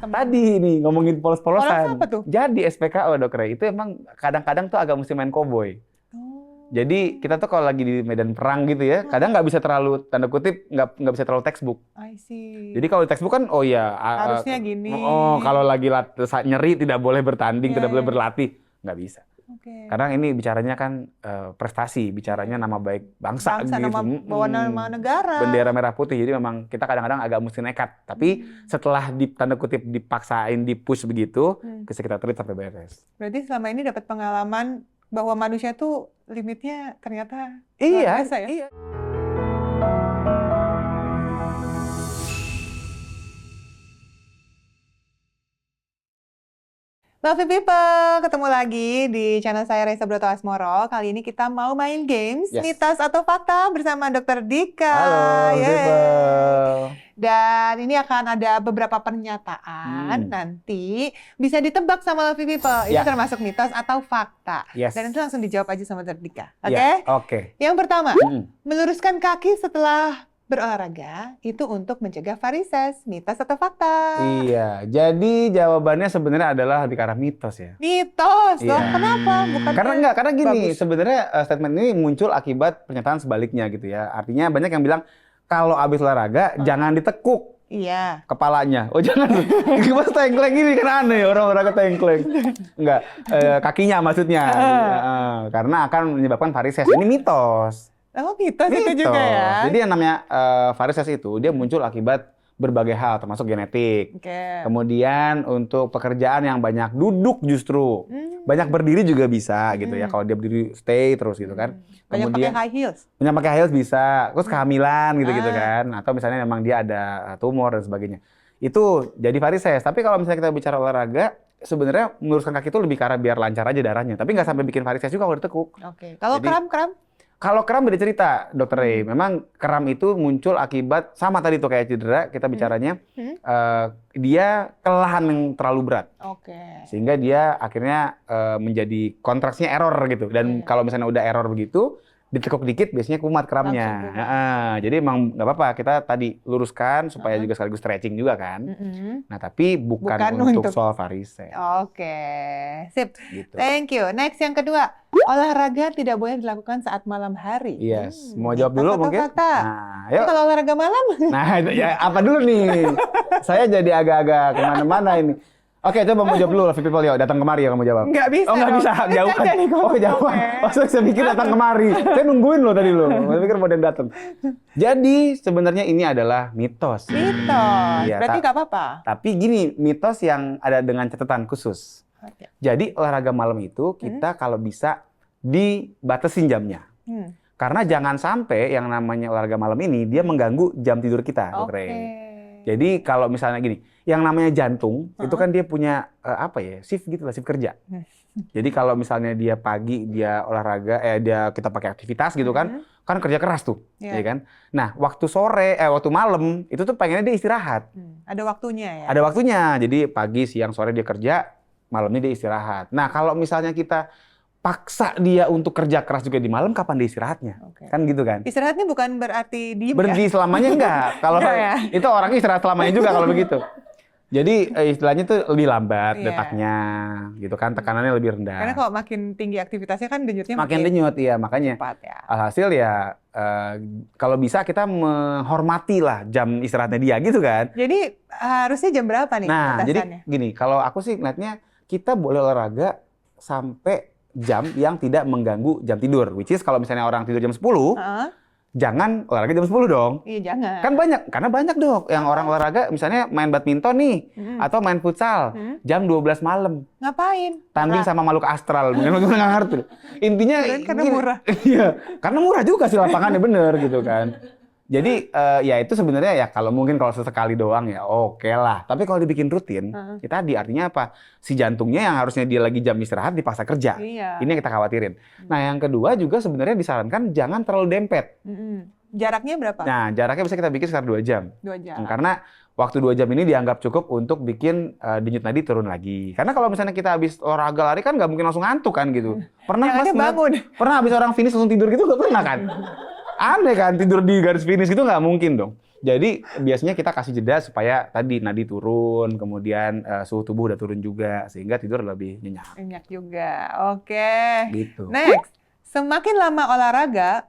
tadi nih ngomongin polos-polosan. Polos apa tuh? Jadi SPKO Dok Ray, itu emang kadang-kadang tuh agak mesti main koboi. Jadi kita tuh kalau lagi di medan perang gitu ya, kadang nggak bisa terlalu, tanda kutip, nggak bisa terlalu textbook. I see. Jadi kalau di textbook kan, oh ya, Harusnya gini. kalau lagi nyeri tidak boleh bertanding, tidak boleh berlatih, nggak bisa. Oke. Karena ini bicaranya kan prestasi, bicaranya nama baik bangsa gitu. Bawa nama negara. Bendera merah putih, jadi memang kita kadang-kadang agak mesti nekat. Tapi setelah tanda kutip dipaksain, dipush begitu, kita treat sampai beres. Berarti selama ini dapat pengalaman bahwa manusia tuh limitnya ternyata Iya, luar biasa ya? iya. Lovely people, ketemu lagi di channel saya Reza Broto Asmoro. Kali ini kita mau main games, mitos atau fakta bersama Dr. Dika. Halo, people. Dan ini akan ada beberapa pernyataan, nanti bisa ditebak sama Lovely people. Itu termasuk mitos atau fakta. Dan itu langsung dijawab aja sama Dr. Dika. Oke? Oke. Yang pertama, meluruskan kaki setelah berolahraga itu untuk mencegah varises, mitos atau fakta? Iya, jadi jawabannya sebenarnya adalah lebih ke arah mitos ya. Mitos, loh kenapa? Bukan karena gini, sebenarnya statement ini muncul akibat pernyataan sebaliknya gitu ya. Artinya banyak yang bilang kalau habis olahraga jangan ditekuk. Iya. Kepalanya. Oh jangan. Gimana tengkleng ini kan aneh orang olahraga tengkleng. Enggak, kakinya maksudnya. Karena akan menyebabkan varises. Ini mitos. Oh mitos itu juga ya. Jadi yang namanya varises itu dia muncul akibat berbagai hal termasuk genetik. Kemudian untuk pekerjaan yang banyak duduk justru. Banyak berdiri juga bisa gitu ya. Kalau dia berdiri stay terus gitu kan. Banyak pakai high heels. Banyak pakai high heels bisa. Terus kehamilan gitu-gitu kan. Atau misalnya memang dia ada tumor dan sebagainya. Itu jadi varises. Tapi kalau misalnya kita bicara olahraga, sebenarnya meluruskan kaki itu lebih ke arah biar lancar aja darahnya. Tapi nggak sampai bikin varises juga kalau ditekuk. Oke. Kalau kram? Kalau kram beda cerita, Dr. Ray. Memang kram itu muncul akibat, sama tadi tuh kayak cedera, kita bicaranya, dia kelelahan yang terlalu berat. Sehingga dia akhirnya menjadi kontraksinya error gitu. Dan kalau misalnya udah error begitu, ditekuk dikit biasanya kumat kramnya. Jadi emang nggak apa-apa, kita tadi luruskan supaya juga sekaligus stretching juga kan. Nah tapi bukan untuk soal varises. Sip. Gitu. Thank you. Next yang kedua, olahraga tidak boleh dilakukan saat malam hari. Yes. Mau jawab dulu mungkin? Nah, yuk. Kalau olahraga malam? Nah, ya, apa dulu nih? Saya jadi agak-agak kemana-mana ini. Oke, coba mau jawab dulu lah, people. Yuk, datang kemari ya kamu jawab. Nggak bisa. Oh, nggak bisa. Jauhan. Oh, jauhan. Oh, saya pikir datang kemari. Saya nungguin loh tadi loh. Saya pikir mau datang. Jadi, sebenarnya ini adalah mitos. Mitos. Ya, berarti nggak apa-apa. Tapi gini, mitos yang ada dengan catatan khusus. Jadi, olahraga malam itu kita kalau bisa dibatasin jamnya. Karena jangan sampai yang namanya olahraga malam ini dia mengganggu jam tidur kita, Dok Ray. Jadi kalau misalnya gini, yang namanya jantung itu kan dia punya shift gitu lah, shift kerja. Jadi kalau misalnya dia pagi dia olahraga, kita pakai aktivitas gitu kan kerja keras tuh, ya kan. Nah waktu waktu malam itu tuh pengennya dia istirahat. Ada waktunya ya. Ada waktunya. Jadi pagi, siang, sore dia kerja, malamnya dia istirahat. Nah kalau misalnya kita paksa dia untuk kerja keras juga di malam, kapan dia istirahatnya? Kan gitu kan? Istirahatnya bukan berarti diem berhenti selamanya enggak. Kalau itu orangnya istirahat selamanya juga kalau begitu. Jadi istilahnya tuh lebih lambat detaknya, gitu kan? Tekanannya lebih rendah. Karena kalau makin tinggi aktivitasnya kan denyutnya makin denyut, ya makanya. Cepat, ya. Alhasil ya kalau bisa kita menghormati lah jam istirahatnya dia, gitu kan? Jadi harusnya jam berapa nih? Nah, jadi gini, kalau aku sih ngeliatnya kita boleh olahraga sampai jam yang tidak mengganggu jam tidur. Which is kalau misalnya orang tidur jam 10, jangan olahraga jam 10 dong. Iya, jangan. Kan karena banyak dong yang orang olahraga misalnya main badminton nih, atau main futsal, jam 12 malam. Ngapain? Tanding sama makhluk astral, mungkin nggak ngerti. Intinya karena murah. Iya, karena murah juga sih lapangannya, bener gitu kan. Jadi ya itu sebenarnya ya kalau sesekali doang ya oke lah. Tapi kalau dibikin rutin, ya tadi artinya apa? Si jantungnya yang harusnya dia lagi jam istirahat dipaksa kerja. Ini yang kita khawatirin. Nah yang kedua juga sebenarnya disarankan jangan terlalu dempet. Jaraknya berapa? Nah jaraknya bisa kita bikin sekitar 2 jam. 2 jam. Karena waktu 2 jam ini dianggap cukup untuk bikin denyut nadi turun lagi. Karena kalau misalnya kita habis olahraga lari kan nggak mungkin langsung ngantuk kan gitu. Pernah habis orang finish langsung tidur gitu nggak pernah kan? Aneh kan, tidur di garis finish gitu nggak mungkin dong. Jadi biasanya kita kasih jeda supaya tadi nadi turun, kemudian suhu tubuh udah turun juga, sehingga tidur lebih nyenyak. Nyenyak juga, oke. Gitu. Next, semakin lama olahraga,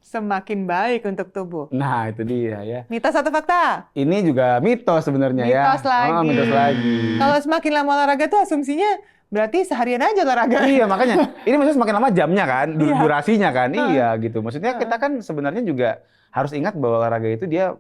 semakin baik untuk tubuh. Nah, itu dia ya. Mitos atau fakta? Ini juga mitos sebenarnya ya. Mitos lagi. Oh, mitos lagi. Kalau semakin lama olahraga tuh asumsinya berarti seharian aja olahraga. Iya, makanya. Ini maksudnya semakin lama jamnya kan, durasinya kan. Iya, gitu. Maksudnya kita kan sebenarnya juga harus ingat bahwa olahraga itu dia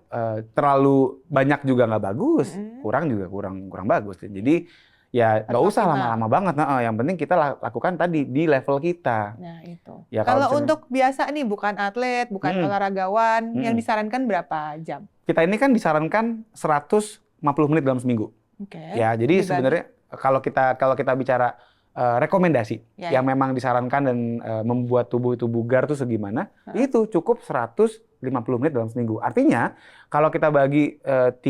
terlalu banyak juga nggak bagus, kurang juga kurang bagus. Jadi ya nggak usah lama-lama banget. Nah, yang penting kita lakukan tadi di level kita. Nah itu. Ya, kalau untuk biasa nih bukan atlet, bukan olahragawan, yang disarankan berapa jam? Kita ini kan disarankan 150 menit dalam seminggu. Oke. Ya, jadi sebenarnya kalau kita bicara rekomendasi yang memang disarankan dan membuat tubuh itu bugar tuh segimana, itu cukup 150 menit dalam seminggu. Artinya kalau kita bagi 3-5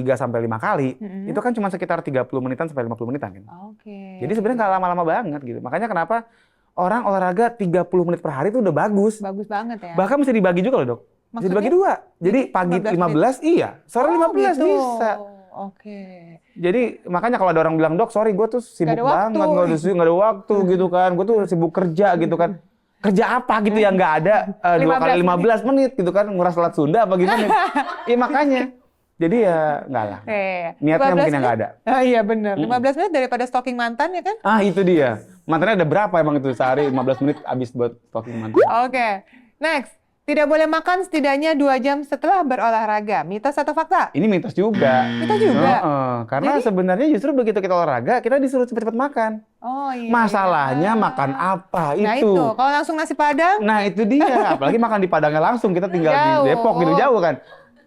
kali, itu kan cuma sekitar 30 menitan sampai 50 menitan kan. Oke. Jadi sebenarnya nggak lama-lama banget gitu. Makanya kenapa orang olahraga 30 menit per hari itu udah bagus. Bagus banget ya. Bahkan bisa dibagi juga loh, Dok. Bisa dibagi 2. Jadi pagi 15 iya, sore 15 gitu. bisa. Oke. Jadi makanya kalau ada orang bilang, "Dok, sorry gue tuh sibuk banget, nggak ada waktu gitu kan. Gue tuh sibuk kerja gitu kan." Kerja apa gitu yang nggak ada 2 kali 15 menit gitu kan, nguras selat Sunda apa gimana? Iya makanya. Jadi ya nggak lah. Niatnya mungkin yang nggak ada. Ah, iya benar. 15 menit daripada stalking mantan ya kan? Ah itu dia. Mantannya ada berapa emang itu sehari 15 menit habis buat stalking mantan. Oke. Next. Tidak boleh makan setidaknya 2 jam setelah berolahraga. Mitos atau fakta? Ini mitos juga. Mitos juga? Karena sebenarnya justru begitu kita olahraga, kita disuruh cepat-cepat makan. Oh iya. Masalahnya makan apa itu? Nah itu, kalau langsung nasi Padang? Nah itu dia, apalagi makan di Padangnya langsung, kita tinggal di Depok gitu, jauh kan.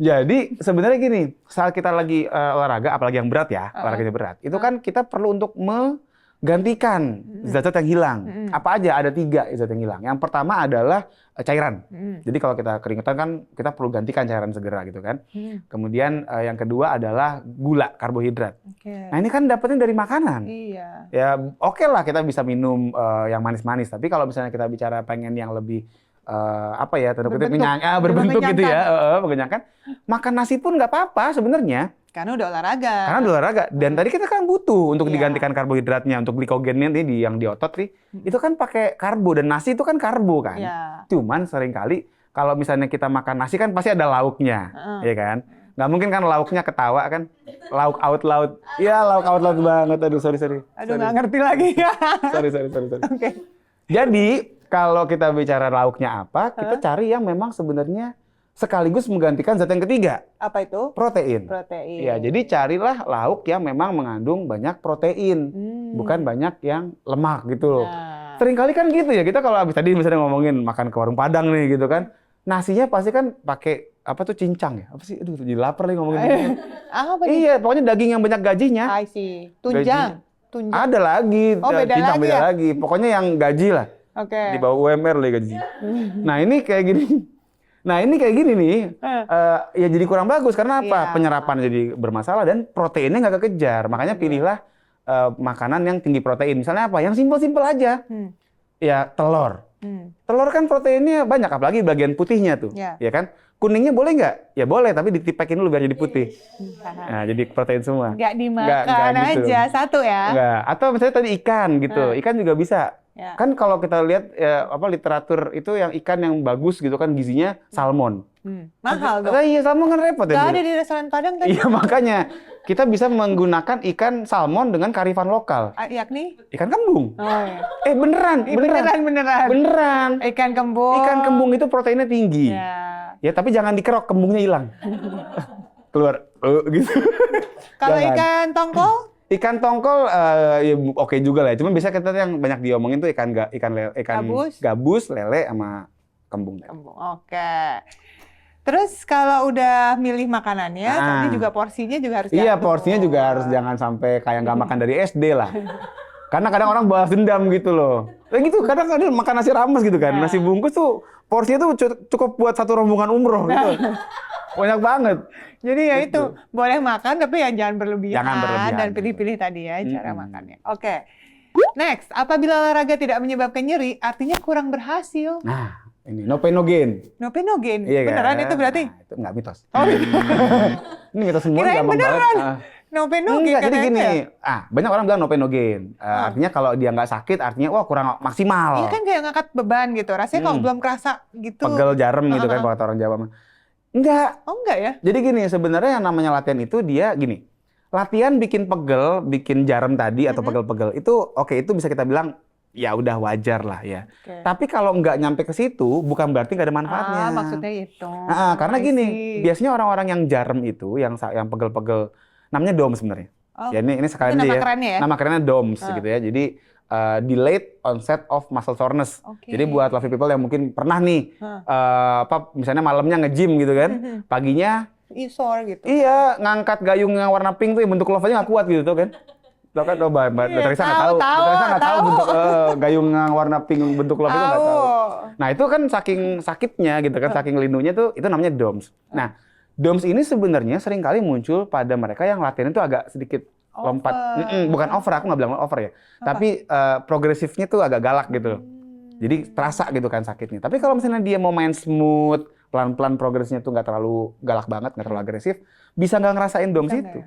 Jadi sebenarnya gini, saat kita lagi olahraga, apalagi yang berat ya, olahraganya berat, itu kan kita perlu untuk menggantikan zat-zat yang hilang. Apa aja? Ada 3 zat yang hilang. Yang pertama adalah cairan. Jadi kalau kita keringetan kan kita perlu gantikan cairan segera gitu kan. Kemudian yang kedua adalah gula, karbohidrat. Nah ini kan dapetnya dari makanan. Iya. Ya oke lah kita bisa minum yang manis-manis. Tapi kalau misalnya kita bicara pengen yang lebih apa ya, tanda kutip berbentuk gitu ya, mengenyangkan. Makan nasi pun nggak apa-apa sebenarnya. Karena udah olahraga. Karena udah olahraga. Dan tadi kita kan butuh untuk digantikan karbohidratnya, untuk glikogennya nih yang di otot nih. Itu kan pakai karbo, dan nasi itu kan karbo kan. Cuman seringkali kalau misalnya kita makan nasi kan pasti ada lauknya, ya kan? Nggak mungkin kan lauknya ketawa kan? Lauk out-laut. Iya, lauk out-laut banget. Aduh, sorry. Aduh, nggak ngerti lagi. sorry. Oke. Jadi, kalau kita bicara lauknya apa, kita cari yang memang sebenarnya sekaligus menggantikan zat yang ketiga. Apa itu? Protein. Protein. Ya, jadi carilah lauk yang memang mengandung banyak protein, bukan banyak yang lemak gitu loh. Seringkali kan gitu ya, kita kalau habis tadi misalnya ngomongin makan ke warung Padang nih gitu kan, nasinya pasti kan pakai apa tuh cincang ya? Apa sih? Aduh, jadi lapar nih ngomongin gitu. Apa iya, pokoknya daging yang banyak gajinya. I see. Tunjang. Ada lagi, beda cincang lagi beda ya? lagi. Pokoknya yang gaji lah. Oke. Di bawah UMR lah gaji. Nah, ini kayak gini. nih, ya jadi kurang bagus. Karena apa? Penyerapan jadi bermasalah dan proteinnya nggak kekejar. Makanya pilihlah makanan yang tinggi protein. Misalnya apa? Yang simpel-simpel aja. Ya, telur. Telur kan proteinnya banyak, apalagi bagian putihnya tuh. Ya kan? Kuningnya boleh nggak? Ya boleh, tapi ditipekin dulu biar jadi putih. Nah, jadi protein semua. Nggak dimakan gitu aja, satu ya? Nggak. Atau misalnya tadi ikan gitu. Ikan juga bisa. Ya. Kan kalau kita lihat literatur itu yang ikan yang bagus gitu kan gizinya salmon. Mahal dong. Iya, salmon kan repot ya. Nggak ada di restoran Padang tadi. Iya, makanya kita bisa menggunakan ikan salmon dengan kearifan lokal. Yakni? Ikan kembung. Oh, iya. Beneran. Beneran. Ikan kembung. Ikan kembung itu proteinnya tinggi. Ya, tapi jangan dikerok, kembungnya hilang. Keluar gitu. Kalau ikan tongkol? Ikan tongkol ya oke juga lah. Cuman biasanya kita yang banyak diomongin tuh ikan gabus, lele sama kembung. Oke. Terus kalau udah milih makanannya, tadi juga porsinya juga harus Iya, porsinya juga harus jangan sampai kayak nggak makan dari SD lah. Karena kadang orang balas dendam gitu loh. Gitu, kadang makan nasi rames gitu kan. Nasi bungkus tuh porsinya tuh cukup buat satu rombongan umroh gitu. Banyak banget. Jadi ya itu, boleh makan tapi ya jangan berlebihan. Dan pilih-pilih tadi ya cara makannya. Oke. Next, apabila olahraga tidak menyebabkan nyeri, artinya kurang berhasil. Nah, Ini no pain no gain. No pain no gain. Iya, Beneran kan? itu berarti? Nah, itu nggak mitos. Oh, Ini mitos semua kirain gampang beneran. banget. No pain no gain. Enggak, jadi katanya. gini, banyak orang bilang no pain no gain. Artinya kalau dia nggak sakit, artinya wah kurang maksimal. Iya kan kayak ngangkat beban gitu. Rasanya kalau belum kerasa gitu. Pegel jarem gitu kan kalau kata orang Jawa. Enggak. Oh enggak ya? Jadi gini, sebenarnya yang namanya latihan itu dia gini. Latihan bikin pegel, bikin jarem tadi atau pegel-pegel itu oke, itu bisa kita bilang ya udah wajar lah ya. Okay. Tapi kalau nggak nyampe ke situ, bukan berarti nggak ada manfaatnya. Maksudnya itu. Karena gini, biasanya orang-orang yang jarem itu, yang pegel-pegel, namanya DOMS sebenarnya. Oh, ya ini sekalian nama aja kerennya ya? Nama kerennya DOMS gitu ya. Jadi delayed onset of muscle soreness. Okay. Jadi buat lovely people yang mungkin pernah nih, misalnya malamnya nge-gym gitu kan, paginya sore gitu. Iya, ngangkat gayung yang warna pink tuh yang bentuk love aja nggak kuat gitu tuh kan. Tahu kan, Mbak Teresa nggak tahu. Mbak Teresa nggak tahu bentuk gayung yang warna pink bentuk love itu nggak tahu. Nah itu kan saking sakitnya gitu kan, saking lindungnya tuh itu namanya DOMS. Nah DOMS ini sebenarnya seringkali muncul pada mereka yang latihan itu agak sedikit lompat. Bukan over, aku nggak bilang over ya. Tapi progresifnya tuh agak galak gitu. Jadi terasa gitu kan sakitnya. Tapi kalau misalnya dia mau main smooth, pelan-pelan progresnya tuh nggak terlalu galak banget, nggak terlalu agresif, bisa nggak ngerasain DOMS itu.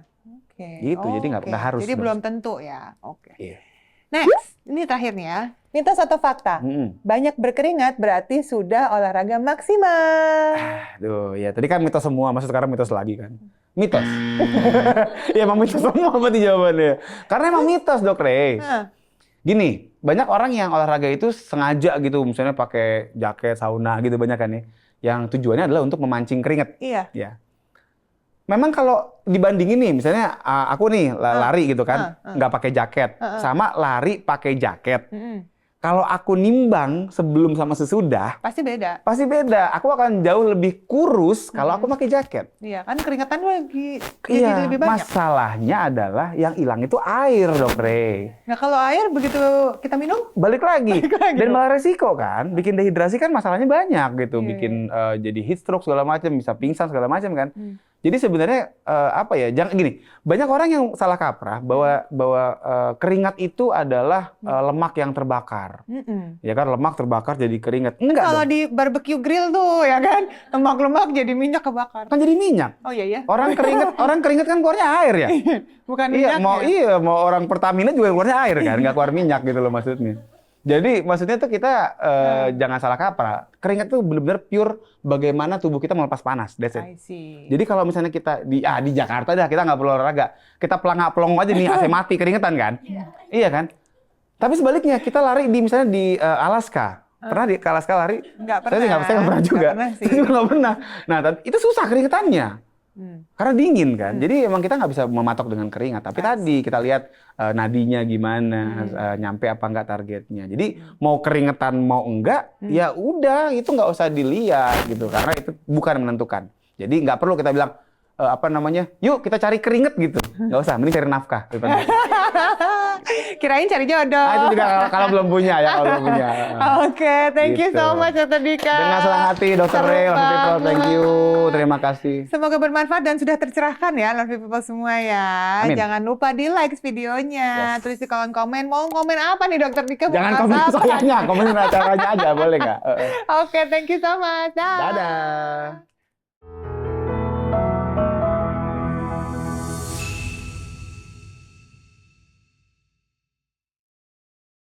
Gitu, jadi nggak harus. Jadi belum tentu ya. Oke. Iya. Next, ini terakhir nih ya. Mitos atau fakta? Banyak berkeringat berarti sudah olahraga maksimal. Aduh, ya tadi kan mitos semua, masa sekarang mitos lagi kan? Mitos. Ya emang mitos semua berarti jawabannya. Karena emang mitos, Dok Rey. Gini, banyak orang yang olahraga itu sengaja gitu, misalnya pakai jaket sauna gitu banyak kan ya. Yang tujuannya adalah untuk memancing keringat. Iya. Ya. Memang kalau dibandingin nih, misalnya aku nih lari gitu kan, nggak pakai jaket, sama lari pakai jaket. Kalau aku nimbang sebelum sama sesudah, pasti beda. Pasti beda. Aku akan jauh lebih kurus kalau aku pakai jaket. Iya, kan keringetan lagi jadi lebih banyak. Masalahnya adalah yang hilang itu air, Dok Rey. Nah, kalau air begitu kita minum balik lagi. Dan malah resiko kan, bikin dehidrasi kan masalahnya banyak gitu, bikin jadi heat stroke segala macam, bisa pingsan segala macam kan. Jadi sebenarnya jangan gini, banyak orang yang salah kaprah bahwa keringat itu adalah lemak yang terbakar. Ya kan, lemak terbakar jadi keringat. Enggak. Kalau di barbecue grill tuh ya kan, lemak-lemak jadi minyak kebakar. Kan jadi minyak. Oh iya ya. Orang keringat kan keluarnya air ya. Bukan minyak. Mau orang Pertamina juga keluarnya air kan, nggak keluar minyak gitu loh maksudnya. Jadi maksudnya tuh kita jangan salah kaprah. Keringat tuh benar-benar pure bagaimana tubuh kita melepas panas. That's it. Jadi kalau misalnya kita di Jakarta dah kita nggak perlu olahraga. Kita pelangak-pelongo aja nih AC mati keringetan kan? Iya kan? Tapi sebaliknya kita lari di misalnya di Alaska. Pernah di Alaska lari? Nggak pernah. Saya nggak pernah juga. Saya juga nggak pernah. Nah, itu susah keringetannya. Karena dingin kan, jadi emang kita nggak bisa mematok dengan keringat. Tapi tadi kita lihat nadinya gimana, nyampe apa enggak targetnya. Jadi mau keringetan mau enggak, ya udah itu nggak usah dilihat gitu, karena itu bukan menentukan. Jadi nggak perlu kita bilang yuk kita cari keringet gitu, nggak usah, mending cari nafkah. Kirain cari jodoh. Itu juga kalau belum punya ya, kalau belum punya. Oke, thank you so much Dr. Dika. Dengan senang hati Dr. Rey, Lovely People, thank you, terima kasih. Semoga bermanfaat dan sudah tercerahkan ya Lovely People semua ya. Amin. Jangan lupa di like videonya, tulis di kolom komen, mau komen apa nih Dr. Dika? Jangan komen sayanya, komen acaranya aja, boleh nggak? Oke, thank you so much. Dadah.